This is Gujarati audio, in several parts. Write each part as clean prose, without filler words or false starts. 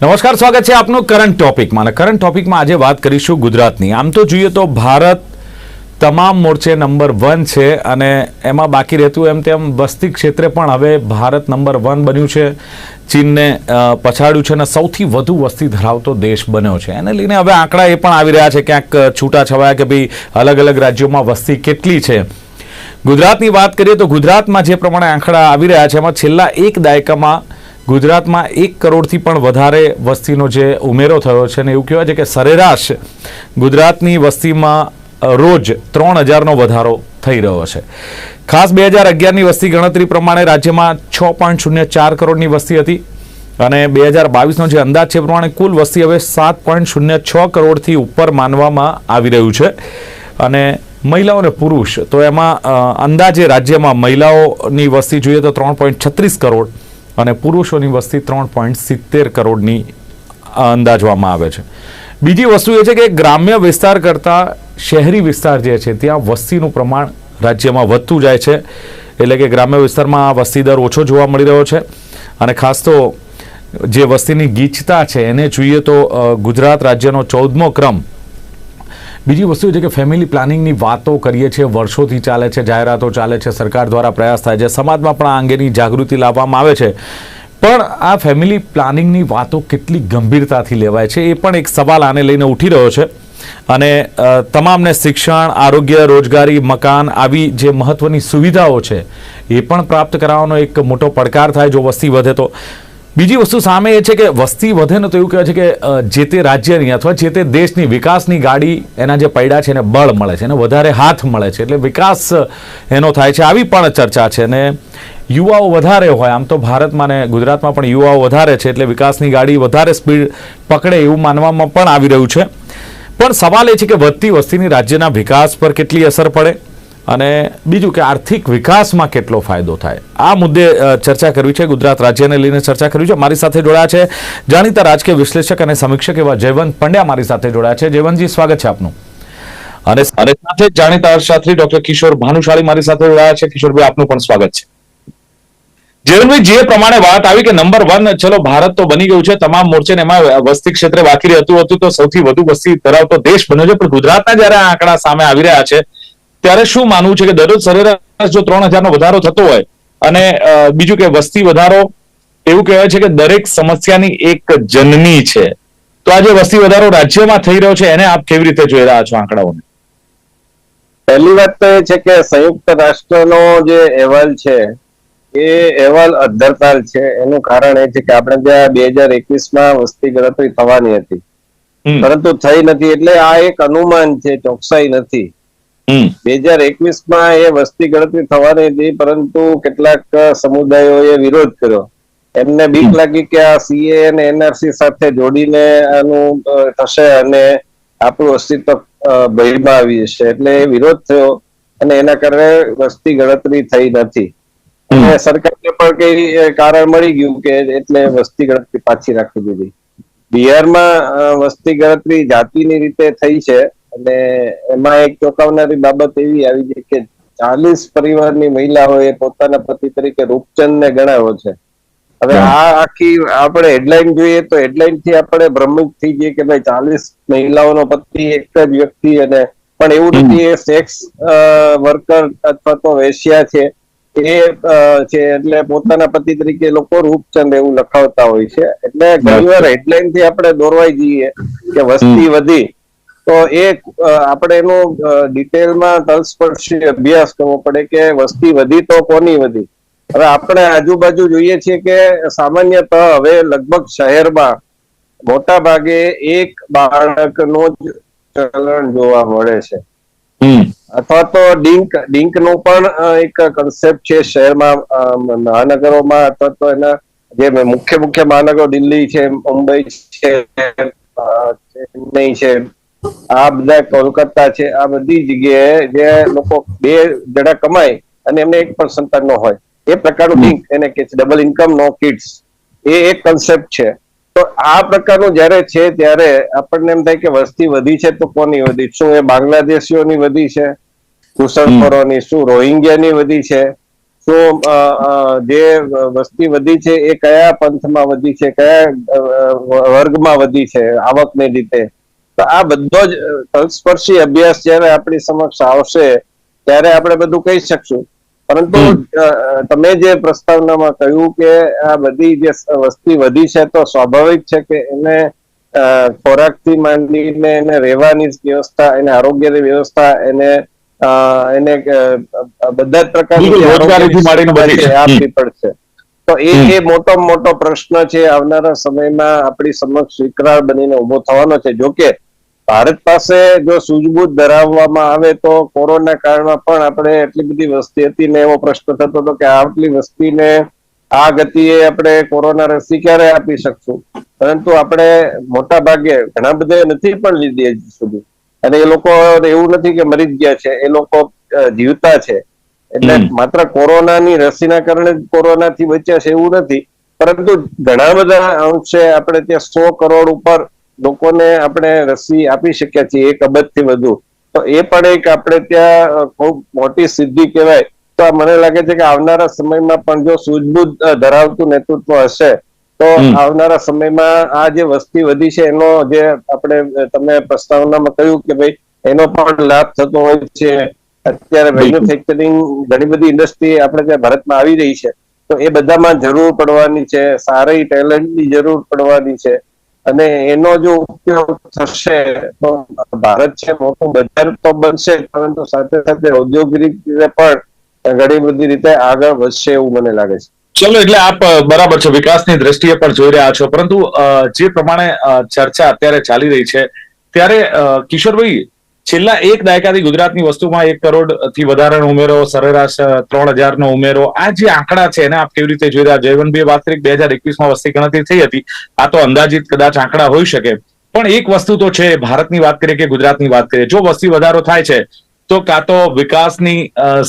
નમસ્કાર, સ્વાગત છે આપનું કરંટ ટોપિકમાં. અને કરંટ ટોપિકમાં આજે વાત કરીશું ગુજરાતની. આમ તો જોઈએ તો ભારત તમામ મોરચે નંબર 1 છે અને એમાં બાકી રહેતું એમ તેમ વસ્તી ક્ષેત્રે પણ હવે ભારત નંબર 1 બન્યું છે. ચીનને પછાડ્યું છે અને સૌથી વધુ વસ્તી ધરાવતો દેશ બન્યો છે. એને લઈને હવે આંકડા એ પણ આવી રહ્યા છે ક્યાંક છૂટાછવાયા કે ભાઈ અલગ અલગ રાજ્યોમાં વસ્તી કેટલી છે. ગુજરાતની વાત કરીએ તો ગુજરાતમાં જે પ્રમાણે આંકડા આવી રહ્યા છે એમાં છેલ્લા એક દાયકામાં ગુજરાતમાં 1 કરોડથી પણ વધારે વસ્તીનો જે ઉમેરો થયો છે અને એવું કહેવાય છે કે સરેરાશ ગુજરાતની વસ્તીમાં રોજ 3000નો વધારો થઈ રહ્યો છે. ખાસ 2011ની વસ્તી ગણતરી પ્રમાણે રાજ્યમાં 6.04 કરોડની વસ્તી હતી અને 2022નો જે અંદાજ છે પ્રમાણે કુલ વસ્તી હવે 7.06 કરોડથી ઉપર માનવામાં આવી રહ્યું છે. અને મહિલાઓ અને પુરુષ તો એમાં અંદાજે રાજ્યમાં મહિલાઓની વસ્તી જોઈએ તો 3.36 કરોડ અને પુરુષોની વસ્તી 3.70 કરોડની અંદાજવામાં આવે છે. બીજી વસ્તુ એ છે કે ગ્રામ્ય વિસ્તાર કરતાં શહેરી વિસ્તાર જે છે ત્યાં વસ્તીનું પ્રમાણ રાજ્યમાં વધતું જાય છે. એટલે કે ગ્રામ્ય વિસ્તારમાં વસ્તી દર ઓછો જોવા મળી રહ્યો છે. અને ખાસ તો જે વસ્તીની ગીચતા છે એને જોઈએ તો ગુજરાત રાજ્યનો 14મો ક્રમ. બીજી વસ્તુ એ છે કે ફેમિલી પ્લાનિંગની વાતો કરીએ છીએ, વર્ષોથી ચાલે છે, જાહેરાતો ચાલે છે, સરકાર દ્વારા પ્રયાસ થાય છે, સમાજમાં પણ આ અંગેની જાગૃતિ લાવવામાં આવે છે. પણ આ ફેમિલી પ્લાનિંગની વાતો કેટલી ગંભીરતાથી લેવાય છે એ પણ એક સવાલ આને લઈને ઉઠી રહ્યો છે. અને તમામને શિક્ષણ, આરોગ્ય, રોજગારી, મકાન આવી જે મહત્વની સુવિધાઓ છે એ પણ પ્રાપ્ત કરાવવાનો એક મોટો પડકાર થાય જો વસ્તી વધે તો. બીજી વસ્તુ સામે એ છે કે વસ્તી વધે ને તો એવું કહેવાય છે કે જે તે રાજ્યની અથવા જે તે દેશની વિકાસની ગાડી એના જે પૈડા છે એને બળ મળે છે, એને વધારે હાથ મળે છે, એટલે વિકાસ એનો થાય છે. આવી પણ ચર્ચા છે. અને યુવાઓ વધારે હોય, આમ તો ભારતમાં ને ગુજરાતમાં પણ યુવાઓ વધારે છે એટલે વિકાસની ગાડી વધારે સ્પીડ પકડે એવું માનવામાં પણ આવી રહ્યું છે. પણ સવાલ એ છે કે વધતી વસ્તીની રાજ્યના વિકાસ પર કેટલી અસર પડે અને બીજું કે આર્થિક વિકાસમાં કેટલો ફાયદો થાય. આ મુદ્દે ચર્ચા કરવી છે, ગુજરાત રાજ્યને લઈને ચર્ચા કરવી છે. મારી સાથે જોડાયા છે જાણીતા રાજકીય વિશ્લેષક અને સમીક્ષક એવા જયવંત પંડ્યા મારી સાથે જોડાયા છે. જયવંતજી, સ્વાગત છે આપનું. અને સાથે જાણીતા અર્થશાસ્ત્રી ડોક્ટર કિશોર ભાનુશાળી મારી સાથે જોડાયા છે. કિશોરભાઈ, આપનું પણ સ્વાગત છે. જયવંતભાઈ, જે પ્રમાણે વાત આવી કે નંબર 1 ચલો ભારત તો બની ગયું છે તમામ મોરચે, એમાં વસ્તી ક્ષેત્રે બાકી રહેતું હતું તો સૌથી વધુ વસ્તી ધરાવતો દેશ બન્યો છે. પણ ગુજરાતના જયારે આ આંકડા સામે આવી રહ્યા છે ત્યારે શું માનવું છે કે દરરોજ સરેરાશ જો 3000નો વધારો થતો હોય અને બીજું કે વસ્તી વધારો એવું કહેવાય છે કે દરેક સમસ્યાની એક જનની છે, તો આ જે વસ્તી વધારો રાજ્યમાં થઈ રહ્યો છે એને આપ કેવી રીતે જોઈ રહ્યા છો આંકડાઓને? પહેલી વાત તો એ છે કે સંયુક્ત રાષ્ટ્રનો જે અહેવાલ છે એ અહેવાલ અધ્ધરતાલ છે. એનું કારણ એ છે કે આપણે ત્યાં 2021માં વસ્તી ગણતરી થવાની હતી પરંતુ થઈ નથી, એટલે આ એક અનુમાન છે, ચોકસાઈ નથી. 2021માં એ વસ્તી ગણતરી થવાની હતી પરંતુ કેટલાક સમુદાયોએ વિરોધ કર્યો. એમને બીક લાગી કે આ સીએ અને એનઆરસી સાથે જોડીને આનું થશે અને આપણું અસ્તિત્વ ભયમાં આવી જશે, એટલે એ વિરોધ થયો અને એના કારણે વસ્તી ગણતરી થઈ નથી. અને સરકારને પણ કઈ કારણ મળી ગયું કે એટલે વસ્તી ગણતરી પાછી રાખી દીધી. બિહારમાં વસ્તી ગણતરી જાતિની રીતે થઈ છે અને એમાં એક ચોંકાવનારી બાબત એવી આવી છે કે 40 પરિવારની મહિલાઓએ પોતાના પતિ તરીકે રૂપચંદને ગણાવ્યો છે. હવે આ આખી આપણે હેડલાઇન જોઈએ તો હેડલાઇન થી આપણે ભ્રમિત થઈ જઈએ કે ભાઈ 40 મહિલાઓનો પતિ એક જ વ્યક્તિ, અને પણ એવું નથી. એ સેક્સ વર્કર અથવા તો વેશ્યા છે એ છે, એટલે પોતાના પતિ તરીકે લોકો રૂપચંદ એવું લખાવતા હોય છે. એટલે ઘણીવાર હેડલાઇન થી આપણે દોરવાઈ જઈએ કે વસ્તી વધી, તો એ આપણે એનો ડિટેલમાં તલસ્પર્શી અભ્યાસ કરવો પડે કે વસ્તી વધી તો કોની વધી. હવે આપણે આજુબાજુ જોઈએ છીએ કે સામાન્યતઃ હવે લગભગ શહેરમાં મોટા ભાગે એક બાળકનું જ ચલણ જોવા મળે છે. અથવા તો ડિંક નો પણ એક કન્સેપ્ટ છે શહેરમાં, મહાનગરોમાં અથવા તો એના જે મુખ્ય મહાનગરો દિલ્હી છે, મુંબઈ છે, ચેન્નઈ છે, આ બધા કોલકાતા છે, આ બધી જગ્યાએ જે લોકો 2 જણા કમાય અને એમને એક પણ સંતાન ન હોય એ પ્રકારનું લિંક એને કે છે ડબલ ઇન્કમ નો કિડ્સ, એ એક કન્સેપ્ટ છે. તો આ પ્રકારનું જયારે છે ત્યારે આપણને એમ થાય કે વસ્તી વધી છે તો કોની વધી? શું એ બાંગ્લાદેશીઓની વધી છે ઘૂસણખોરોની? શું રોહિંગ્યાની વધી છે? શું જે વસ્તી વધી છે એ કયા પંથમાં વધી છે, કયા વર્ગમાં વધી છે આવકને રીતે, તો આ બધો જ તલસ્પર્શી અભ્યાસ જયારે આપણી સમક્ષ આવશે ત્યારે આપણે બધું કહી શકશું. પરંતુ તમે જે પ્રસ્તાવનામાં કહ્યું કે આ બધી જે વસ્તી વધી છે તો સ્વાભાવિક છે કે એને ખોરાકથી માંડીને એને રહેવાની વ્યવસ્થા, એને આરોગ્યની વ્યવસ્થા, એને બધા જ પ્રકારની આપવી પડશે. તો એ મોટો મોટો પ્રશ્ન છે, આવનારા સમયમાં આપણી સમક્ષ વિકરાળ બનીને ઉભો થવાનો છે. જોકે ભારત પાસે જો સૂઝબૂછ ધરાવવામાં આવે તો કોરોના કાળમાં પણ આપણે એટલી બધી વસ્તી હતી ને એવો પ્રશ્ન થતો હતો કે આટલી વસ્તીને આ ગતિએ આપણે કોરોના રસી ક્યારે આપી શકશું. પરંતુ આપણે મોટા ભાગે ઘણા બધા નથી પણ લીધી હજી સુધી, અને એ લોકો એવું નથી કે મરી જ ગયા છે, એ લોકો જીવતા છે. એટલે માત્ર કોરોનાની રસીના કારણે જ કોરોનાથી બચ્યા છે એવું નથી, પરંતુ ઘણા બધા અંશે આપણે ત્યાં 100 કરોડ ઉપર લોકોને આપણે રસી આપી શક્યા છીએ, 1 અબજથી વધુ. તો એ પણ એક આપણે ત્યાં ખૂબ મોટી સિદ્ધિ કહેવાય. તો મને લાગે છે કે આવનારા સમયમાં પણ જો સૂઝબૂછ ધરાવતું નેતૃત્વ હશે તો આવનારા સમયમાં આ જે વસ્તી વધી છે એનો જે આપણે તમે પ્રસ્તાવનામાં કહ્યું કે ભાઈ એનો પણ લાભ થતો હોય છે. અત્યારે મેન્યુફેક્ચરિંગ ઘણી બધી ઇન્ડસ્ટ્રી આપણે ત્યાં ભારતમાં આવી રહી છે, તો એ બધામાં જરૂર પડવાની છે, સારી ટેલેન્ટની જરૂર પડવાની છે. અને એનો જો ઉપયોગ થશે તો ભારત છે મોટું બજાર તો બનશે, પરંતુ સાથે સાથે ઔદ્યોગિક રીતે પણ ઘણી બધી રીતે આગળ વધશે એવું મને લાગે છે. ચલો, એટલે આપ બરાબર છે, વિકાસની દ્રષ્ટિએ પણ જોઈ રહ્યા છો, પરંતુ જે પ્રમાણે ચર્ચા અત્યારે ચાલી રહી છે ત્યારે કિશોરભાઈ, છેલ્લા 1 દાયકાથી ગુજરાતની વસ્તુમાં 1 કરોડથી વધારાનો ઉમેરો, સરેરાશ 3000નો ઉમેરો, આ જે આંકડા છે એને આપ કેવી રીતે જોઈ રહ્યા? જયવંતભાઈએ વાત કરી 2021માં વસ્તી ગણતરી થઈ હતી, આ તો અંદાજિત કદાચ આંકડા હોઈ શકે, પણ એક વસ્તુ તો છે, ભારતની વાત કરીએ કે ગુજરાતની વાત કરીએ, જો વસ્તી વધારો થાય છે તો કાં તો વિકાસની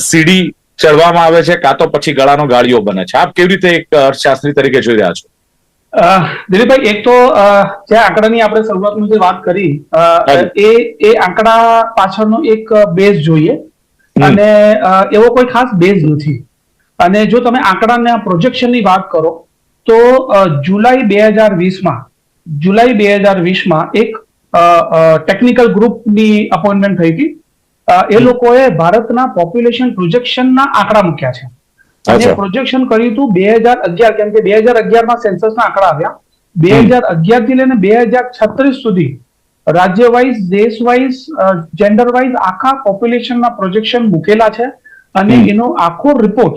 સીડી ચડવામાં આવે છે, કાં તો પછી ગળાનો ગાળિયો બને છે. આપ કેવી રીતે એક અર્થશાસ્ત્રી તરીકે જોઈ રહ્યા છો? દિલીપભાઈ, એક તો જે આંકડાની આપણે શરૂઆતમાં જે વાત કરી એ આંકડા પાછળનો એક બેઝ જોઈએ, અને એવો કોઈ ખાસ બેઝ નથી. અને જો તમે આંકડાના પ્રોજેક્શનની વાત કરો તો જુલાઈ 2020માં એક ટેકનિકલ ગ્રુપની અપોઇન્ટમેન્ટ થઈ હતી. એ લોકોએ ભારતના પોપ્યુલેશન પ્રોજેક્શનના આંકડા મૂક્યા છે. અને પ્રોજેક્શન કર્યું હતું 2011, કેમ કે 2011માં સેન્સસના આંકડા આવ્યા. 2011 થી લઈને 2036 સુધી રાજ્ય વાઇઝ, દેશ વાઇઝ, જેન્ડર વાઇઝ આખા પોપ્યુલેશનના પ્રોજેક્શન મૂકેલા છે. અને એનો આખો રિપોર્ટ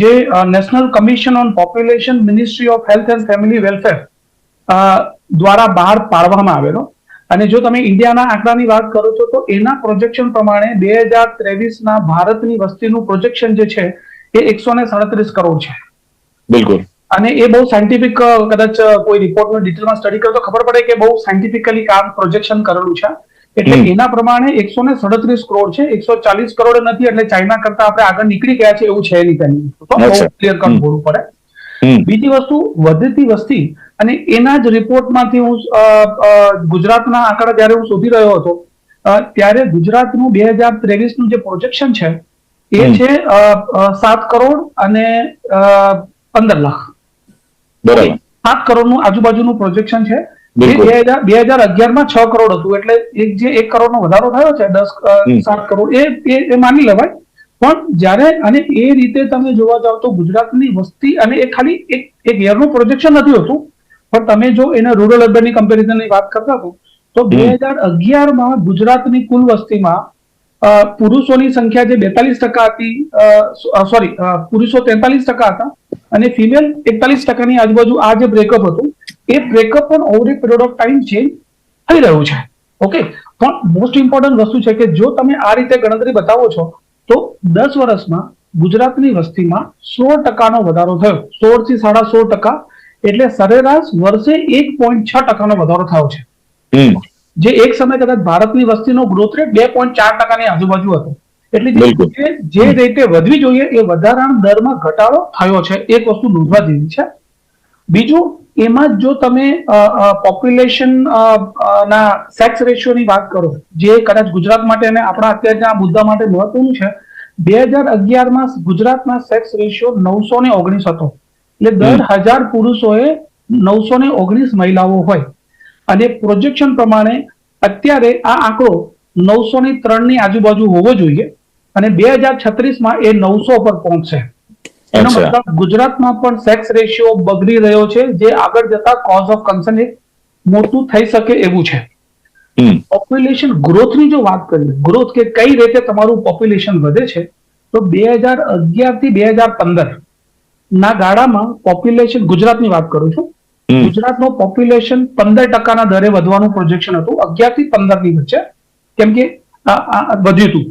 જે national commission on population, ministry of health and family welfare દ્વારા બહાર પાડવામાં આવેલો. અને જો તમે ઇન્ડિયાના આંકડાની વાત કરો છો તો એના પ્રોજેક્શન પ્રમાણે 2023ના ભારતની વસ્તીનું પ્રોજેક્શન જે છે એ 137 કરોડ છે. બિલકુલ. અને એ બહુ સાયન્ટિફિક, કદાચ કોઈ રિપોર્ટનો ડિટેલમાં સ્ટડી કરો તો ખબર પડે કે બહુ સાયન્ટિફિકલી કામ પ્રોજેક્શન કરેલું છે. એટલે એના પ્રમાણે 137 કરોડ છે, 140 કરોડ નથી. એટલે ચાઇના કરતા આપણે આગળ નીકળી ગયા છે એવું છે નહીં. ક્લિયર કટ બોલવું પડે. બીજી વસ્તુ, વધતી વસ્તી અને એના જ રિપોર્ટમાંથી હું ગુજરાતના આંકડા જયારે હું શોધી રહ્યો હતો ત્યારે ગુજરાતનું 2023નું જે પ્રોજેક્શન છે એ છે 7 કરોડ અને 15 લાખ. 7 કરોડનું આજુબાજુનું પ્રોજેક્શન છે. 2011માં 6 કરોડ હતું, એટલે જે 1 કરોડનો વધારો થયો છે, 7 કરોડ એ માની લેવાય. પણ જ્યારે અને એ રીતે તમે જોવા જાવ તો ગુજરાતની વસ્તી, અને એ ખાલી એક યરનું પ્રોજેક્શન નથી હોતું, પણ તમે જો એને રૂરલ અર્બનની કમ્પેરિઝનની વાત કરતા હો તો 2011માં ગુજરાતની કુલ વસ્તીમાં પુરુષોની સંખ્યા જે 42% હતી, સોરી, પુરુષો 43% હતા અને ફિમેલ 41%ની આજુબાજુ આ જે બ્રેકઅપ હતું એ બ્રેકઅપ પણ over A period of time change થઈ રહ્યું છે. ઓકે, પણ મોસ્ટ ઇમ્પોર્ટન્ટ વસ્તુ છે કે જો તમે આ રીતે ગણતરી બતાવો છો તો 10 વર્ષમાં ગુજરાતની વસ્તીમાં 16% વધારો થયો, 16 થી 16.5%. એટલે સરેરાશ વર્ષે 1.6% વધારો થયો છે. જે એક સમય કદાચ ભારતની વસ્તીનો ગ્રોથ રેટ 2.4%ની આજુબાજુ હતો. એટલે જે રીતે વધવી જોઈએ એ વધારાના દરમાં ઘટાડો થયો છે. એક વસ્તુ નોંધવા જેવી છે. બીજું, એમાં જો તમે પોપ્યુલેશન ના સેક્સ રેશિયોની વાત કરો, જે કદાચ ગુજરાત માટે અને આપણા અત્યારના મુદ્દા માટે મહત્વનું છે, 2011માં ગુજરાતમાં સેક્સ રેશિયો 919 હતો. એટલે દર 1000 પુરુષોએ 919 મહિલાઓ હોય અને પ્રોજેક્શન પ્રમાણે અત્યારે આ આંકડો 903 ની આજુબાજુ હોવો જોઈએ અને 2036માં એ 900 પર પહોંચશે. એનો અચ્છા. મતલબ ગુજરાતમાં પણ સેક્સ રેશિયો બગડી રહ્યો છે, જે આગળ જતા કોઝ ઓફ કન્સર્ન એક મોટું થઈ શકે એવું છે. પોપ્યુલેશન ગ્રોથની જો વાત કરીએ, ગ્રોથ કે કઈ રીતે તમારું પોપ્યુલેશન વધે છે, તો 2011 થી 2015 ના ગાળામાં પોપ્યુલેશન, ગુજરાતની વાત કરું છું, ગુજરાતનું પોપ્યુલેશન 15% દરે વધવાનું પ્રોજેક્શન હતું 11 થી 15 ની વચ્ચે, કેમ કે વધ્યું હતું.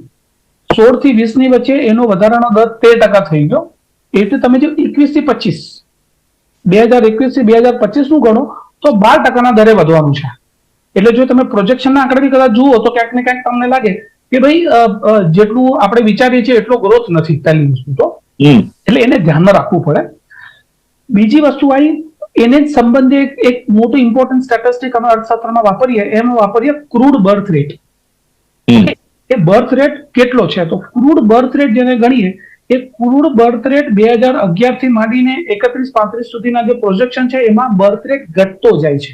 16 થી 20 ની વચ્ચે એનો વધારાનો દર 13% થઈ ગયો. એટલે તમે જો 21 થી 25 2021 થી 2025 નું ગણો તો 12% દરે વધવાનું છે. એટલે જો તમે પ્રોજેક્શનના આંકડાની કદાચ જુઓ તો ક્યાંક ને ક્યાંક તમને લાગે કે ભાઈ જેટલું આપણે વિચારીએ છીએ એટલો ગ્રોથ નથી પહેલી વસ્તુ તો. એટલે એને ધ્યાનમાં રાખવું પડે. બીજી વસ્તુ આવી, એને જ સંબંધે એક મોટું ઇમ્પોર્ટન્ટ સ્ટેટિસ્ટિક અમે અર્થશાસ્ત્રમાં વાપરીએ, એમાં વાપરીએ ક્રૂડ બર્થ રેટ. એ બર્થ રેટ કેટલો છે, તો ક્રૂડ બર્થ રેટ જેને ગણીએ, એ ક્રૂડ બર્થ રેટ 2011 થી માંડીને 31-35 સુધીના જે પ્રોજેક્શન છે એમાં બર્થ રેટ ઘટતો જાય છે.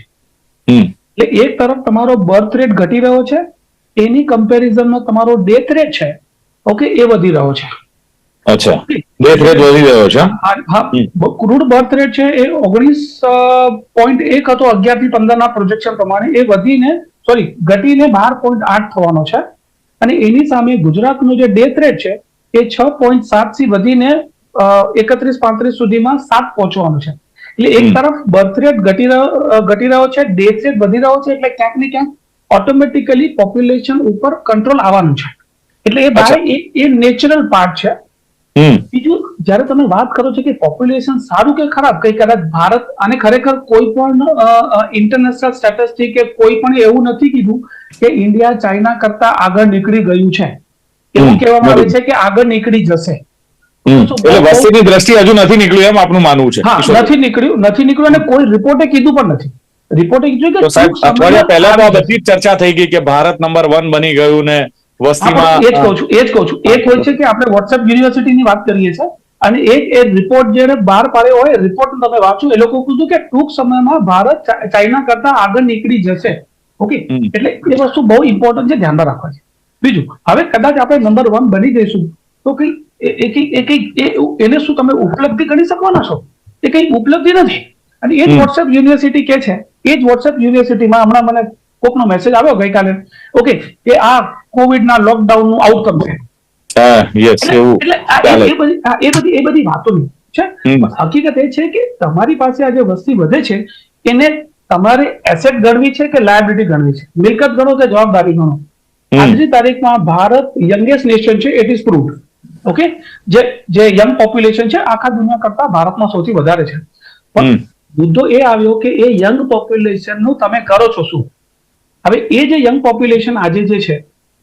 એટલે એક તરફ તમારો બર્થ રેટ ઘટી રહ્યો છે, એની કમ્પેરિઝનમાં તમારો ડેથ રેટ છે, ઓકે, એ વધી રહ્યો છે. અચ્છા, ડેથ રેટ વધી રહ્યો છે. હા, ક્રૂડ બર્થ રેટ છે એ 19.1 હતો 11 થી 15 ના પ્રોજેક્શન પ્રમાણે, એ ઘટીને 12.8 થવાનો છે. અને એની સામે ગુજરાતનો જે ડેથ રેટ છે એ 6.7 થી વધીને 31-35 સુધીમાં 7 પહોંચવાનું છે. એટલે એક તરફ બર્થ રેટ ઘટી રહ્યો છે, ડેથ રેટ વધી રહ્યો છે, એટલે ક્યાંક ને ક્યાંક ઓટોમેટિકલી પોપ્યુલેશન ઉપર કંટ્રોલ આવવાનું છે. એટલે એ બાય એ નેચરલ પાર્ટ છે. બીજું, જયારે તમે વાત કરો છો કે પોપ્યુલેશન સારું કે ખરાબ, કઈ કદાચ ભારત, અને ખરેખર કોઈ પણ ઇન્ટરનેશનલ સ્ટેટિસ્ટિક કે કોઈ પણ એવું નથી કીધું કે ઇન્ડિયા ચાઇના કરતા આગળ નીકળી ગયું છે. એવું કહેવામાં આવે છે કે આગળ નીકળી જશે. એટલે વસ્તીની દ્રષ્ટિએ હજુ નથી નીકળ્યું એમ આપનું માનવું છે? હા, નથી નીકળ્યું અને કોઈ રિપોર્ટે કીધું પણ નથી. રિપોર્ટે કીધું કે અઠવાડિયા પહેલા તો આ બધી જ ચર્ચા થઈ ગઈ કે ભારત નંબર 1 બની ગયું ને વસ્તીમાં. એ જ કહું છું. એક હોય છે કે આપણે વોટ્સએપ યુનિવર્સિટીની વાત કરીએ છીએ અને એક એ રિપોર્ટ જેને બહાર પાડ્યો હોય, રિપોર્ટ તમે વાંચો, એ લોકો કીધું કે ટૂંક સમયમાં ભારત ચાઇના કરતા આગળ નીકળી જશે. ઓકે, એટલે એ વસ્તુ બહુ ઇમ્પોર્ટન્ટ છે, ધ્યાનમાં રાખવા છે. બીજું, હવે કદાચ આપણે નંબર 1 બની જઈશું તો એને શું તમે ઉપલબ્ધિ ગણી શકવાના છો? એ કઈ ઉપલબ્ધિ નથી. અને એ જ વોટ્સએપ યુનિવર્સિટી કે છે, એ જ વોટ્સએપ યુનિવર્સિટીમાં હમણાં મને કોકનો મેસેજ આવ્યો ગઈકાલે, ઓકે, કે આ કોવિડના લોકડાઉન નું આઉટકમ છે. એટલે એ બધી વાતો છે. હકીકત એ છે કે તમારી પાસે આજે વસ્તી વધે છે, એને તમારે એસેટ ગણવી છે કે લાયબિલિટી ગણવી છે, મિલકત ગણો કે જવાબદારી ગણો. આજની તારીખમાં ભારત યંગેસ્ટ નેશન છે, ઇટ ઇઝ પ્રૂવડ. ઓકે, જે યંગ પોપ્યુલેશન છે આખા દુનિયા કરતા ભારતમાં સૌથી વધારે છે. પણ મુદ્દો એ આવ્યો કે એ યંગ પોપ્યુલેશન નું તમે કરો છો શું? હવે એ જે યંગ પોપ્યુલેશન આજે જે છે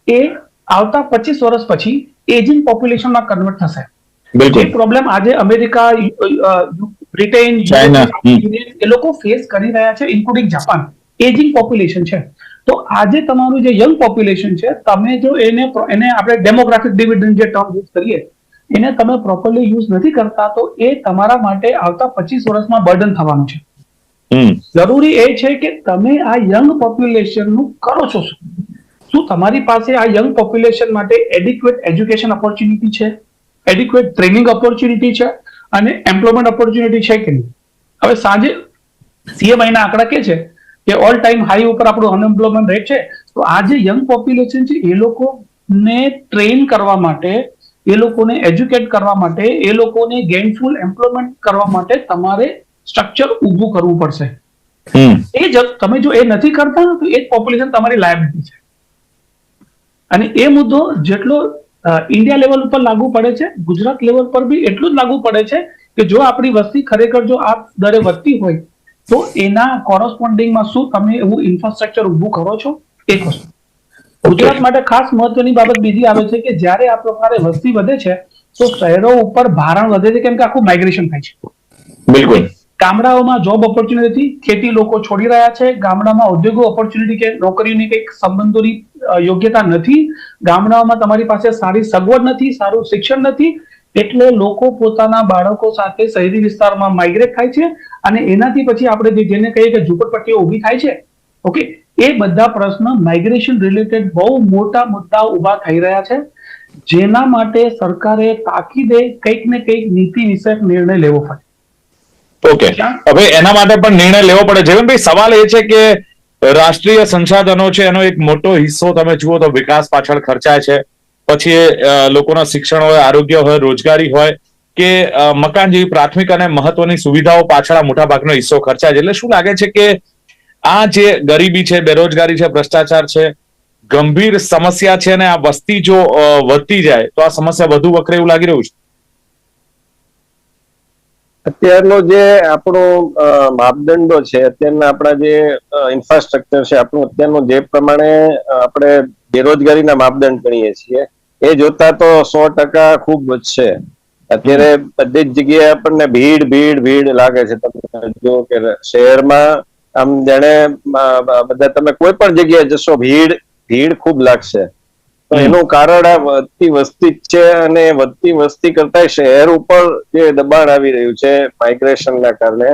એ આવતા 25 વર્ષ પછી એજિંગ પોપ્યુલેશનમાં કન્વર્ટ થશે. જે પ્રોબ્લેમ આજે અમેરિકા, બ્રિટેન, એ લોકો ફેસ કરી રહ્યા છે, ઇન્ક્લુડિંગ જાપાન, એજિંગ પોપ્યુલેશન છે. તો આજે તમારું જે યંગ પોપ્યુલેશન છે, તમે જો એને આપણે ડેમોગ્રાફિક ડિવિડન્ડ જે ટર્મ યુઝ કરીએ, એને તમે પ્રોપરલી યુઝ નથી કરતા, તો એ તમારા માટે આવતા 25 વર્ષમાં બર્ડન થવાનું છે. જરૂરી એ છે કે તમે આ યંગ પોપ્યુલેશન નું કરો છો શું તમારી પાસે આ યંગ પોપ્યુલેશન માટે એડિક્વેટ એજ્યુકેશન ઓપોર્ચ્યુનિટી છે, એડિક્વેટ ટ્રેનિંગ ઓપોર્ચ્યુનિટી છે અને એમ્પ્લોયમેન્ટ ઓપોર્ચ્યુનિટી છે કે નહીં? હવે સાંજે CMI ના આંકડા કે છે કે ઓલ ટાઈમ હાઈ ઉપર આપણું અનએમ્પ્લોયમેન્ટ રેટ છે. તો આ જે યંગ પોપ્યુલેશન છે એ લોકોને ટ્રેન કરવા માટે, એ લોકોને એજ્યુકેટ કરવા માટે, એ લોકોને ગેઇનફુલ એમ્પ્લોયમેન્ટ કરવા માટે તમારે સ્ટ્રક્ચર ઊભું કરવું પડશે. એ જ તમે જો એ નથી કરતા તો એ જ પોપ્યુલેશન તમારી લાયબિલિટી છે. અને એ મુદ્દો જેટલો ઇન્ડિયા લેવલ ઉપર લાગુ પડે છે, ગુજરાત લેવલ પર બી એટલું જ લાગુ પડે છે કે જો આપણી વસ્તી ખરેખર જો આ દરે વધતી હોય તો એના કોરસ્પોન્ડિંગમાં શું તમે એવું ઇન્ફ્રાસ્ટ્રક્ચર ઊભું કરો છો? એક વસ્તુ. ગુજરાત માટે ખાસ મહત્વની બાબત બીજી આવે છે કે જ્યારે આ પ્રકારે વસ્તી વધે છે તો શહેરો ઉપર ભારણ વધે છે, કેમ કે આખું માઇગ્રેશન થાય છે. બિલકુલ. ગામડાઓમાં જોબ ઓપોર્ચ્યુનિટી, ખેતી લોકો છોડી રહ્યા છે, ગામડામાં ઉદ્યોગો ઓપોર્ચ્યુનિટી કે નોકરીની કંઈક સંબંધોની યોગ્યતા નથી, ગામડાઓમાં તમારી પાસે સારી સગવડ નથી, સારું શિક્ષણ નથી, એટલે લોકો પોતાના બાળકો સાથે શહેરી વિસ્તારમાં માઇગ્રેટ થાય છે અને એનાથી પછી આપણે જેને કહીએ કે ઝૂંપડપટ્ટીઓ ઊભી થાય છે. ઓકે, એ બધા પ્રશ્ન માઇગ્રેશન રિલેટેડ બહુ મોટા મુદ્દા ઊભા થઈ રહ્યા છે, જેના માટે સરકારે તાકીદે કંઈક ને કંઈક નીતિ વિષયક નિર્ણય લેવો પડે. ઓકે, હવે એના માટે પણ નિર્ણય લેવો પડે. જીવનભાઈ, સવાલ એ છે કે રાષ્ટ્રીય સંસાધનો છે એનો એક મોટો હિસ્સો તમે જુઓ તો વિકાસ પાછળ ખર્ચાય છે. પછી એ લોકોના શિક્ષણ હોય, આરોગ્ય હોય, રોજગારી હોય કે મકાન જેવી પ્રાથમિક અને મહત્વની સુવિધાઓ પાછળ આ મોટા ભાગનો હિસ્સો ખર્ચાય છે. એટલે શું લાગે છે કે આ જે ગરીબી છે, બેરોજગારી છે, ભ્રષ્ટાચાર છે, ગંભીર સમસ્યા છે અને આ વસ્તી જો વધતી જાય તો આ સમસ્યા વધુ વકરે એવું લાગી રહ્યું છે? અત્યારનો જે આપણો માપદંડો છે, અત્યારના આપણા જે ઇન્ફ્રાસ્ટ્રક્ચર છે, આપણું અત્યારનું જે પ્રમાણે આપણે બેરોજગારીના માપદંડ ગણીએ છીએ એ જોતા તો 100% ખૂબ વધશે. અત્યારે બધી જ જગ્યાએ આપણને ભીડ ભીડ ભીડ લાગે છે. તમે જો કે શહેરમાં આમ જાણે બધા તમે કોઈ પણ જગ્યાએ જશો ભીડ ભીડ ખૂબ લાગશે. તો એનું કારણ આ વધતી વસ્તી જ છે અને વધતી વસ્તી કરતા શહેર ઉપર જે દબાણ આવી રહ્યું છે માઇગ્રેશનના કારણે,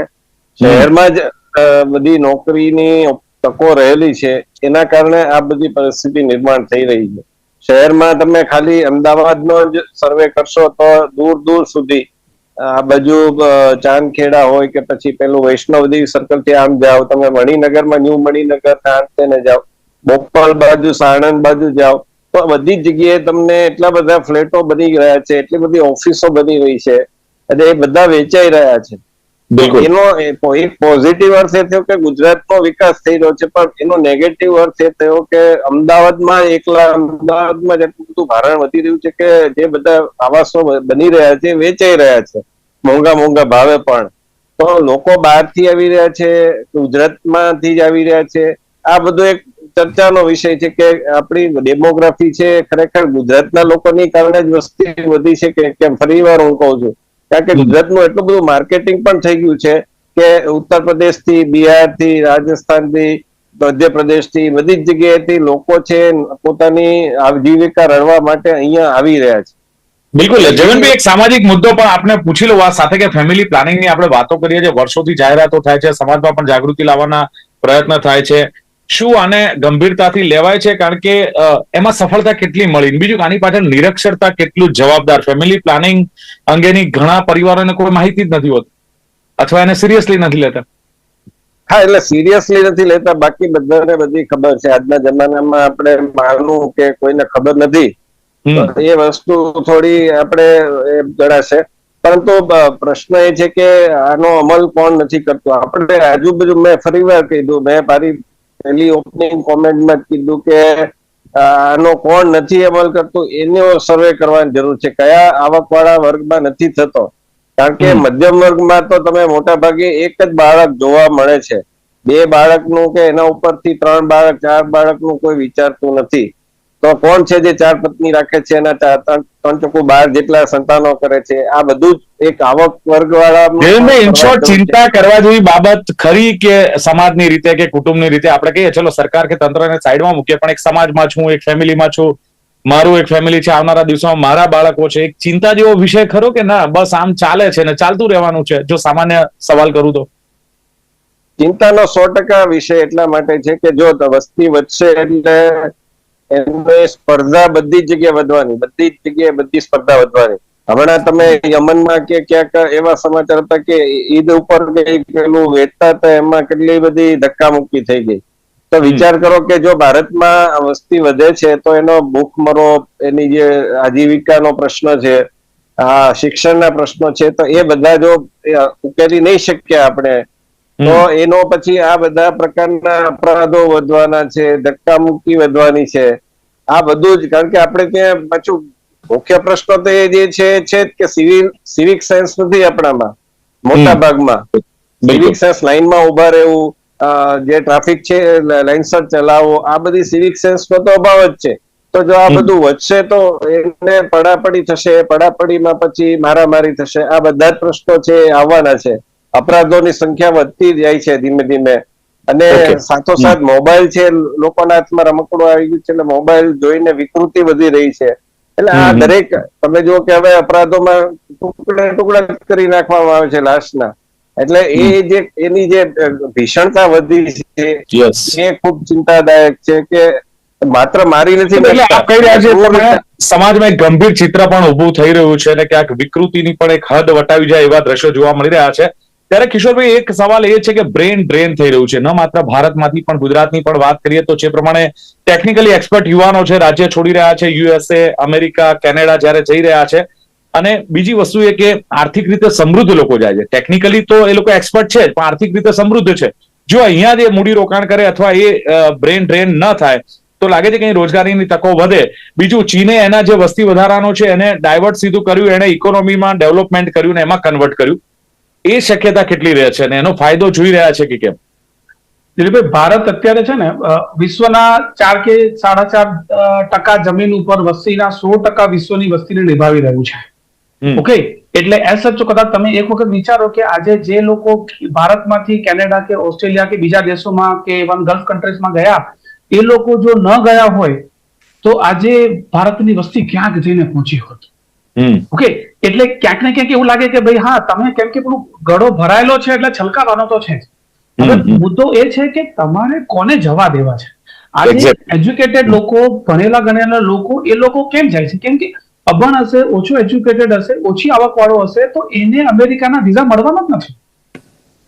શહેરમાં જ બધી નોકરીની તકો રહેલી છે, એના કારણે આ બધી પરિસ્થિતિ નિર્માણ થઈ રહી છે. શહેરમાં તમે ખાલી અમદાવાદનો જ સર્વે કરશો તો દૂર દૂર સુધી આ બાજુ ચાંદખેડા હોય કે પછી પેલું વૈષ્ણવદેવી સર્કલ થી આમ જાઓ, તમે મણિનગરમાં ન્યૂ મણિનગર ને જાઓ, બોપલ બાજુ, સાણંદ બાજુ જાઓ, તો બધી જ જગ્યાએ તમને એટલા બધા ફ્લેટો બની રહ્યા છે, એટલી બધી ઓફિસો બની રહી છે અને એ બધા વેચાઈ રહ્યા છે. એનો એક પોઝિટિવ અર્થ એ થયો કે ગુજરાતનો વિકાસ થઈ રહ્યો છે, પણ એનો નેગેટિવ અર્થ એ થયો કે અમદાવાદમાં જેટલું બધું ભારણ વધી રહ્યું છે કે જે બધા આવાસો બની રહ્યા છે વેચાઈ રહ્યા છે મોંઘા મોંઘા ભાવે. પણ તો લોકો બહારથી આવી રહ્યા છે, ગુજરાતમાંથી જ આવી રહ્યા છે. આ બધો એક ચર્ચાનો વિષય છે કે આપણી ડેમોગ્રાફી છે ખરેખર ગુજરાતના લોકોની કારણે જ વસ્તી વધી છે કે કેમ? ફરી વાર હું કહું છું, કારણ કે ગુજરાતનું એટલું બધું માર્કેટિંગ પણ થઈ ગયું છે કે ઉત્તર પ્રદેશથી, બિહારથી, રાજસ્થાનથી, મધ્યપ્રદેશથી બધી જ જગ્યાએથી લોકો છે પોતાની આજીવિકા રળવા માટે અહીંયા આવી રહ્યા છે. બિલકુલ. જગનભાઈ, એક સામાજિક મુદ્દો પણ આપણે પૂછી લો આ સાથે કે ફેમિલી પ્લાનિંગની આપણે વાતો કરીએ છીએ, વર્ષોથી જાહેરાતો થાય છે, સમાજમાં પણ જાગૃતિ લાવવાના પ્રયત્ન થાય છે. શું આને ગંભીરતાથી લેવાય છે? કારણ કે એમાં સફળતા કેટલી મળી, બીજું આની પાછળ નિરક્ષરતા કેટલું જવાબદાર? ફેમિલી પ્લાનિંગ અંગેની ઘણા પરિવારોને કોઈ માહિતી જ નથી હોતી અથવા એને સિરિયસલી નથી લેતા. હા, એટલે સિરિયસલી નથી લેતા, બાકી બધાને બધી ખબર છે. આજના જમાનામાં આપણે માનવું કે કોઈને ખબર નથી એ વસ્તુ થોડી આપણે ગણાશે. પરંતુ પ્રશ્ન એ છે કે આનો અમલ કોણ નથી કરતું. આપણે આજુબાજુ મેં ફરી વાર કીધું, મેં મારી પહેલી ઓપનિંગ કોમેન્ટમાં જ કીધું કે આનો કોણ નથી અમલ કરતું એનો સર્વે કરવાની જરૂર છે. કયા આવકવાળા વર્ગમાં નથી થતો? કારણ કે મધ્યમ વર્ગમાં તો તમે મોટા ભાગે એક જ બાળક જોવા મળે છે. 2 બાળકનું કે એના ઉપરથી 3 બાળક, 4 બાળકનું કોઈ વિચારતું નથી. તો કોણ છે જે 4 પત્ની રાખે છે, એના 3-12 જેટલા સંતાનો કરે છે? આ બધું જ એક આવક વર્ગ વાળા. ઇન શોર્ટ, ચિંતા કરવા જેવી બાબત ખરી કે સમાજની રીતે કે કુટુંબની રીતે આપણે કહીએ ચલો સરકાર કે તંત્રને સાઈડમાં મૂકીએ, પણ એક સમાજમાં છું, એક ફેમિલીમાં છું, મારું એક ફેમિલી છે, આવનારા દિવસોમાં મારા બાળકો છે, એક ચિંતા જેવો વિષય ખરો કે ના બસ આમ ચાલે છે ને ચાલતું રહેવાનું છે? જો સામાન્ય સવાલ કરું તો ચિંતાનો 100% વિષય એટલા માટે છે કે જો વસ્તી વધશે એટલે એની સ્પર્ધા બધી જગ્યાએ વધવાની, બધી જગ્યાએ બધી સ્પર્ધા વધવાની. હમણાં તમે યમનમાં કે ક્યાંક એવા સમાચાર હતા કે ઈદ ઉપર પેલું વેચતા હતા, એમાં કેટલી બધી ધક્કામુક્કી થઈ ગઈ. તો વિચાર કરો કે જો ભારતમાં વસ્તી વધે છે તો એનો ભૂખમરો, એની જે આજીવિકાનો પ્રશ્ન છે, આ શિક્ષણના પ્રશ્નો છે, તો એ બધા જો ઉકેલી નહીં શકીએ આપણે તો એનો પછી આ બધા પ્રકારના અપરાધો વધવાના છે, ધક્કામુક્કી વધવાની છે. આ બધું જ કારણ કે આપણે ત્યાં પાછું મુખ્ય પ્રશ્ન તો એ જે છે કે સિવિક સેન્સ નથી આપણામાં મોટા ભાગમાં. સિવિક સેન્સ, લાઈનમાં ઉભા રહેવું, જે ટ્રાફિક છે લાઈનસર ચલાવો, આ બધી સિવિક સેન્સ નો તો અભાવ જ છે. તો જો આ બધું વધશે તો એને પડાપડી થશે, પડાપડીમાં પછી મારામારી થશે. આ બધા જ પ્રશ્નો છે આવવાના છે. અપરાધોની સંખ્યા વધતી જાય છે ધીમે ધીમે. અને Okay. સાથોસાથ મોબાઈલ છે, લોકોના હાથમાં રમકડું આવી ગયું છે, એટલે મોબાઈલ જોઈને વિકૃતિ વધી રહી છે. એટલે આ દરેક તમે જો કે હવે અપરાધોમાં ટુકડા કરી નાખવામાં આવે છે લાશના, એટલે એ જે એની જે ભીષણતા વધી છે યસ, એ ખૂબ ચિંતાદાયક છે કે માત્ર મારી નથી એટલે નાખતા. આપ કહી રહ્યા છે એ પ્રમાણે સમાજમાં એક ગંભીર ચિત્ર પણ ઊભું થઈ રહ્યું છે અને ક્યાંક વિકૃતિની પણ એક હદ વટાવી જાય એવા દ્રશ્યો જોવા મળી રહ્યા છે. ત્યારે કિશોરભાઈ, એક સવાલ એ છે કે બ્રેન ડ્રેન થઈ રહ્યું છે, ન માત્ર ભારતમાંથી પણ ગુજરાતની પણ વાત કરીએ તો જે પ્રમાણે ટેકનિકલી એક્સપર્ટ યુવાનો છે રાજ્ય છોડી રહ્યા છે, યુએસએ, અમેરિકા, કેનેડા જ્યારે જઈ રહ્યા છે. અને બીજી વસ્તુ એ કે આર્થિક રીતે સમૃદ્ધ લોકો જાય છે. ટેકનિકલી તો એ લોકો એક્સપર્ટ છે પણ આર્થિક રીતે સમૃદ્ધ છે. જો અહીંયા જે મૂડી રોકાણ કરે અથવા એ બ્રેન ડ્રેન ન થાય તો લાગે છે કે અહીં રોજગારીની તકો વધે. બીજું, ચીને એના જે વસ્તી વધારાનો છે એને ડાયવર્ટ સીધું કર્યું, એને ઇકોનોમીમાં ડેવલપમેન્ટ કર્યું ને એમાં કન્વર્ટ કર્યું. એ શક્યતા કેટલી રહે છે અને એનો ફાયદો જોઈ રહ્યા છે કે કેમ? દિલીપભાઈ, ભારત અત્યારે છે ને વિશ્વના 4 કે 4.5% જમીન ઉપર વસ્તીના 16% વિશ્વની વસ્તીને નિભાવી રહ્યું છે. ઓકે, એટલે એઝ સચ કદાચ તમે એક વખત વિચારો કે આજે જે લોકો ભારતમાંથી કેનેડા કે ઓસ્ટ્રેલિયા કે બીજા દેશોમાં કે ઇવન ગલ્ફ કન્ટ્રીઝમાં ગયા, એ લોકો જો ન ગયા હોય તો આજે ભારતની વસ્તી ક્યાંક જઈને પહોંચી હોત. ઓકે, એટલે ક્યાંક ને ક્યાંક એવું લાગે કે ભાઈ હા, તમે કેમ કે પેલું ગળો ભરાયેલો છે એટલે છલકાવાનો તો છે. હવે મુદ્દો એ છે કે તમારે કોને જવા દેવા છે. આજે એજ્યુકેટેડ લોકો, ભણેલા ગણેલા લોકો, એ લોકો કેમ જાય છે? કેમ કે અભણ હશે, ઓછું એજ્યુકેટેડ હશે, ઓછી આવક વાળો હશે તો એને અમેરિકાના વિઝા મળવાના જ નથી.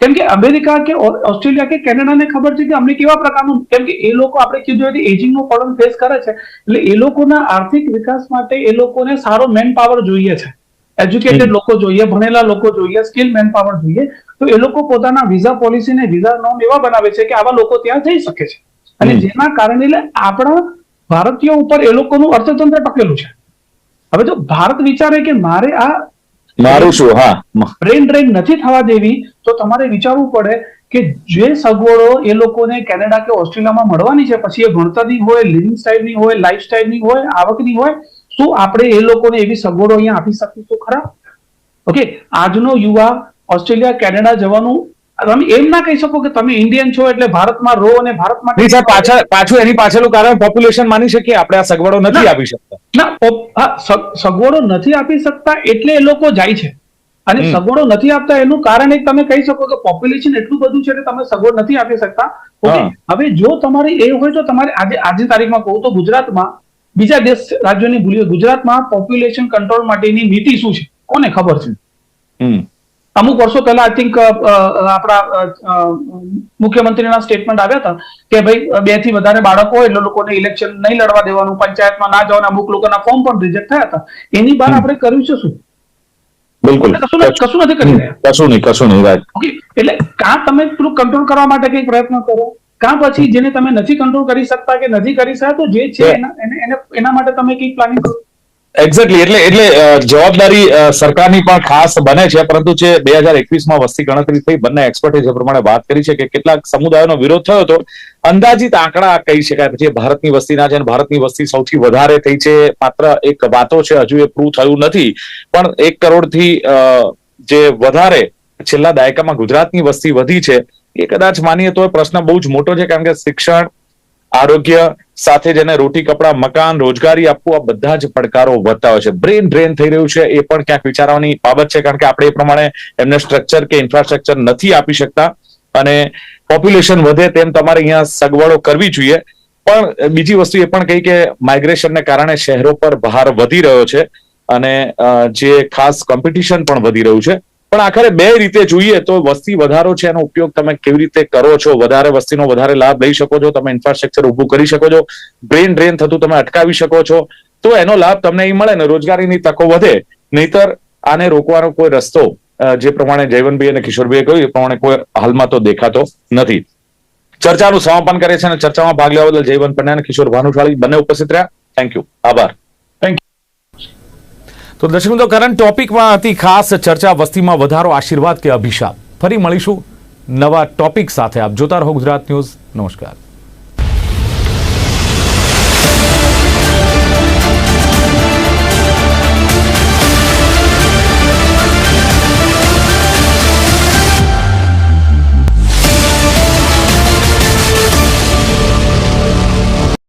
કેમ કે અમેરિકા કે ઓસ્ટ્રેલિયા કે કેનેડાને ખબર છે કે અમને કેવા પ્રકારનું, કેમ કે એ લોકો આપણે કીધું એટલે એજિંગનો પ્રોબ્લેમ ફેસ કરે છે, એટલે એ લોકોના આર્થિક વિકાસ માટે એ લોકોને સારો મેન પાવર જોઈએ છે. એજ્યુકેટેડ લોકો જોઈએ, ભણેલા લોકો જોઈએ, સ્કિલ મેન પાવર જોઈએ. તો એ લોકો પોતાના વિઝા પોલિસી ને વિઝા નોર્મ એવા બનાવે છે કે આવા લોકો ત્યાં જઈ શકે છે. અને જેના કારણે આપણા ભારતીયો ઉપર એ લોકોનું અર્થતંત્ર ટકેલું છે. હવે જો ભારત વિચારે કે મારે આ મારું શું, હા, બ્રેન ડ્રેન નથી થવા દેવી, તો તમારે વિચારવું પડે કે જે સગવડો એ લોકોને કેનેડા કે ઓસ્ટ્રેલિયામાં મળવાની છે, પછી એ ભણતરની હોય, લિવિંગ સ્ટાઇલની હોય, લાઈફ સ્ટાઇલની હોય, આવકની હોય, શું આપણે એ લોકોને એવી સગવડો અહીંયા આપી શકીશું ખરા? ઓકે, આજનો યુવા ઓસ્ટ્રેલિયા કેનેડા જવાનું, તમે એમ ના કહી શકો કે તમે ઇન્ડિયન છો એટલે ભારતમાં રહો અને ભારતમાં પાછું એની પાછળનું કારણ પોપ્યુલેશન માની શકીએ આપણે, આ સગવડો નથી આપી શકતા. ના, સગવડો નથી આપી શકતા એટલે એ લોકો જાય છે. અને સગવડો નથી આપતા એનું કારણ એક તમે કહી શકો કે પોપ્યુલેશન એટલું બધું છે કે તમે સગવડ નથી આપી શકતા. ઓકે, હવે જો તમારે એ હોય તો તમારે આજની તારીખમાં કહું તો ગુજરાતમાં, બીજા દેશ રાજ્યોની ભૂલીએ, ગુજરાતમાં પોપ્યુલેશન કંટ્રોલ માટેની નીતિ શું છે કોને ખબર છે? અમુક વર્ષો પહેલા આઈ થિંક આપણા મુખ્યમંત્રીના સ્ટેટમેન્ટ આવ્યા હતા કે ભાઈ 2 થી વધારે બાળકો હોય એટલે લોકોને ઇલેક્શન નહીં લડવા દેવાનું, પંચાયતમાં ના જવાના, અમુક લોકોના ફોર્મ પણ રિજેક્ટ થયા હતા. એની બહાર આપણે કર્યું છે શું? બિલકુલ કશું નથી કરી રહ્યા. કશું નહીં. ઓકે, એટલે કાં તમે પેલું કંટ્રોલ કરવા માટે કંઈક પ્રયત્ન કરો, કાં પછી જેને તમે નથી કંટ્રોલ કરી શકતા કે નથી કરી શકતા તો જે છે એના માટે તમે કંઈક પ્લાનિંગ કરો. એક્ઝેક્ટલી, એટલે જવાબદારી સરકારની પણ ખાસ બને છે. પરંતુ જે 2021માં વસ્તી ગણતરી થઈ, બંને એક્સપર્ટે જે પ્રમાણે વાત કરી છે કે કેટલાક સમુદાયોનો વિરોધ થયો હતો, અંદાજિત આંકડા કહી શકાય જે ભારતની વસ્તીના છે અને ભારતની વસ્તી સૌથી વધારે થઈ છે. માત્ર એક વાતો છે, હજુ એ પ્રૂવ થયું નથી, પણ 1 કરોડથી જે વધારે છેલ્લા દાયકામાં ગુજરાતની વસ્તી વધી છે એ કદાચ માનીએ તો પ્રશ્ન બહુ જ મોટો છે. કારણ કે શિક્ષણ, આરોગ્ય સાથે જેને રોટી, કપડા, મકાન, રોજગારી આપવું, આ બધા જ પડકારો વધતા હોય છે. બ્રેન ડ્રેન થઈ રહ્યું છે એ પણ ક્યાંક વિચારવાની બાબત છે. કારણ કે આપણે એ પ્રમાણે એમને સ્ટ્રક્ચર કે ઇન્ફ્રાસ્ટ્રક્ચર નથી આપી શકતા અને પોપ્યુલેશન વધે તેમ તમારે અહીંયા સગવડો કરવી જોઈએ. પણ બીજી વસ્તુ એ પણ કહી કે માઇગ્રેશનને કારણે શહેરો પર ભાર વધી રહ્યો છે અને જે ખાસ કોમ્પિટિશન પણ વધી રહ્યું છે. પણ આખરે 2 રીતે જોઈએ તો વસ્તી વધારો છે, એનો ઉપયોગ તમે કેવી રીતે કરો છો, વધારે વસ્તીનો વધારે લાભ લઈ શકો છો, તમે ઇન્ફ્રાસ્ટ્રક્ચર ઊભું કરી શકો છો, બ્રેન ડ્રેન થતું તમે અટકાવી શકો છો, તો એનો લાભ તમને અહીં મળે ને રોજગારીની તકો વધે. નહીતર આને રોકવાનો કોઈ રસ્તો જે પ્રમાણે જયવંતભાઈ અને કિશોરભાઈએ કહ્યું એ પ્રમાણે કોઈ હાલમાં તો દેખાતો નથી. ચર્ચાનું સમાપન કરે છે અને ચર્ચામાં ભાગ લેવા બદલ જયવંત પંડ્યા અને કિશોર ભાનુશાળી બંને ઉપસ્થિત રહ્યા. થેન્ક યુ, આભાર. તો દર્શક મિત્રો, કરંટ ટોપિકમાં હતી ખાસ ચર્ચા, વસ્તીમાં વધારો આશીર્વાદ કે અભિશાપ. ફરી મળીશું નવા ટોપિક સાથે. આપ જોતા રહો ગુજરાત ન્યૂઝ. નમસ્કાર.